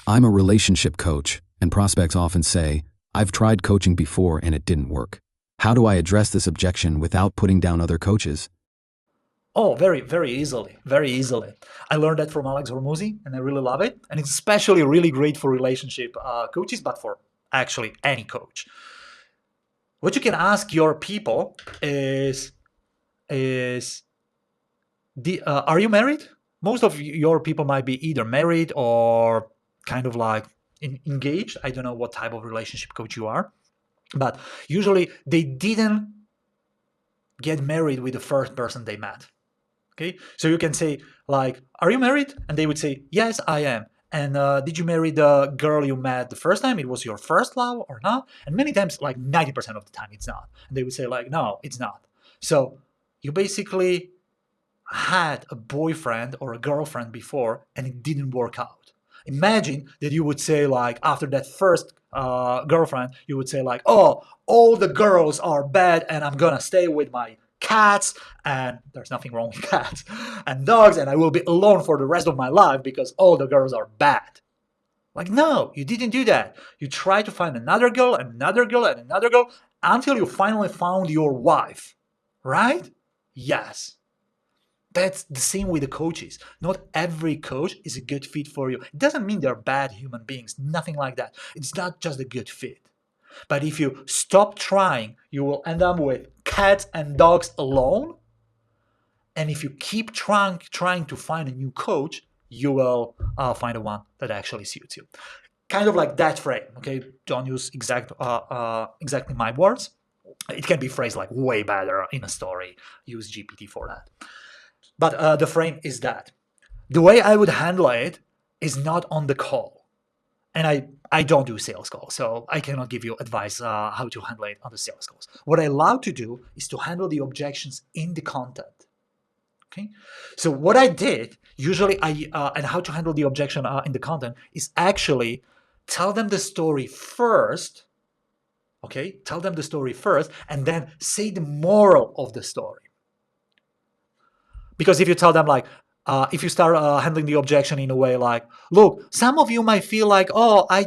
I'm a relationship coach, and prospects often say, I've tried coaching before and it didn't work. How do I address this objection without putting down other coaches? Oh, very, very easily. Very easily. I learned that from Alex Hormuzzi, and I really love it. And it's especially really great for relationship coaches, but for actually any coach. What you can ask your people is are you married? Most of your people might be either married or kind of like engaged. I don't know what type of relationship coach you are, but usually they didn't get married with the first person they met. Okay, so you can say like, "Are you married?" And they would say, "Yes, I am." And did you marry the girl you met the first time? It was your first love or not? And many times, like 90% of the time, it's not. And they would say like, "No, it's not." So you basically had a boyfriend or a girlfriend before and it didn't work out. Imagine that you would say like after that first girlfriend, you would say like, "Oh, all the girls are bad and I'm gonna stay with my cats, and there's nothing wrong with cats and dogs, and I will be alone for the rest of my life because all the girls are bad." Like, no, you didn't do that. You tried to find another girl and another girl and another girl until you finally found your wife, right? Yes. That's the same with the coaches. Not every coach is a good fit for you. It doesn't mean they're bad human beings, nothing like that. It's not just a good fit. But if you stop trying, you will end up with cats and dogs alone. And if you keep trying to find a new coach, you will find the one that actually suits you. Kind of like that frame, okay? Don't use exactly my words. It can be phrased like way better in a story. Use GPT for that. But the frame is that. The way I would handle it is not on the call. And I don't do sales calls, so I cannot give you advice how to handle it on the sales calls. What I love to do is to handle the objections in the content. Okay, so what I did usually, and how to handle the objection in the content is actually tell them the story first. Okay, tell them the story first, and then say the moral of the story. Because if you tell them like, if you start handling the objection in a way like, look, some of you might feel like, oh, I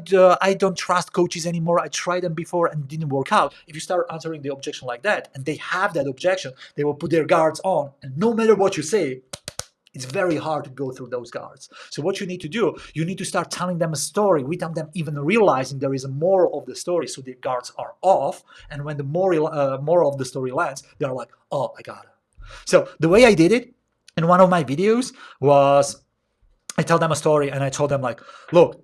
don't trust coaches anymore. I tried them before and it didn't work out. If you start answering the objection like that, and they have that objection, they will put their guards on. And no matter what you say, it's very hard to go through those guards. So what you need to do, you need to start telling them a story without them even realizing there is a moral of the story. So their guards are off. And when the moral of the story lands, they're like, oh, I got it. So the way I did it in one of my videos was I tell them a story and I told them like, look,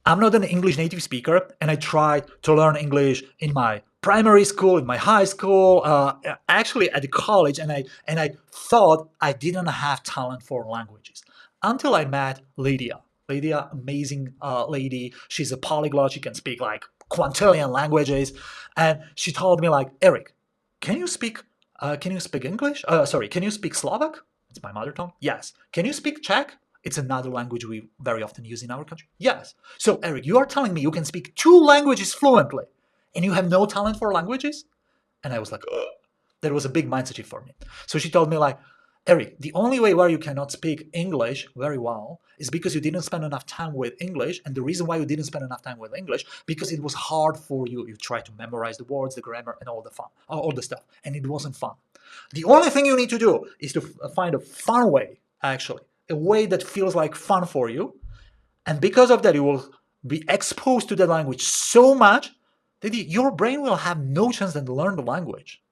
I'm not an English native speaker and I tried to learn English in my primary school, in my high school, actually at the college, and I thought I didn't have talent for languages until I met Lydia. Lydia, amazing lady. She's a polyglot. She can speak like quintillion languages, and she told me like, Eric, can you speak? Can you speak English? Sorry, can you speak Slovak? It's my mother tongue. Yes. Can you speak Czech? It's another language we very often use in our country. Yes. So, Eric, you are telling me you can speak two languages fluently and you have no talent for languages? And I was like, ugh. That was a big mindset shift for me. So she told me like, Eric, the only way why you cannot speak English very well is because you didn't spend enough time with English. And the reason why you didn't spend enough time with English, because it was hard for you. You tried to memorize the words, the grammar, and all the stuff. And it wasn't fun. The only thing you need to do is to find a fun way, actually, a way that feels like fun for you. And because of that, you will be exposed to the language so much that your brain will have no chance to learn the language.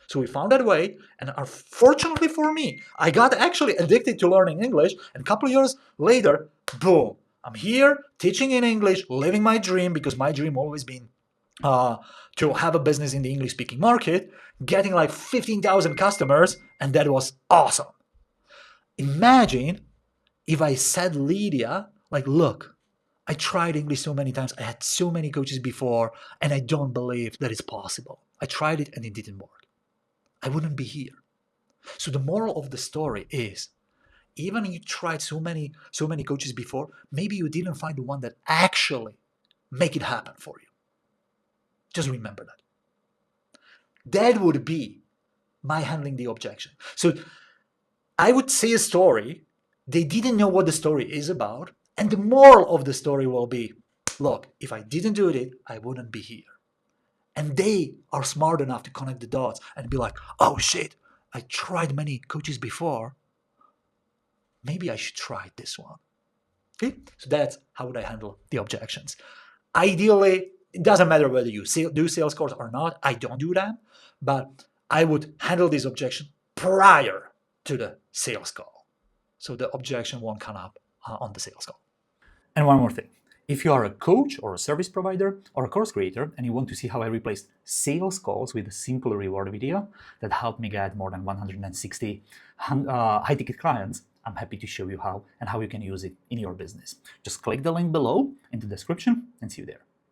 So we found that way, and fortunately for me, I got actually addicted to learning English, and a couple of years later, boom, I'm here teaching in English, living my dream, because my dream always been to have a business in the English-speaking market, getting like 15,000 customers, and that was awesome. Imagine if I said Lydia, like, look, I tried English so many times, I had so many coaches before, and I don't believe that it's possible. I tried it and it didn't work. I wouldn't be here. So the moral of the story is, even if you tried so many coaches before, maybe you didn't find the one that actually make it happen for you. Just remember that. That would be my handling the objection. So I would say a story. They didn't know what the story is about. And the moral of the story will be, look, if I didn't do it, I wouldn't be here. And they are smart enough to connect the dots and be like, oh shit, I tried many coaches before. Maybe I should try this one. Okay, so that's how would I handle the objections. Ideally, it doesn't matter whether you do sales calls or not. I don't do that, but I would handle this objection prior to the sales call, so the objection won't come up on the sales call. And one more thing. If you are a coach or a service provider or a course creator and you want to see how I replaced sales calls with a simple reward video that helped me get more than 160 high-ticket clients, I'm happy to show you how and how you can use it in your business. Just click the link below in the description and see you there.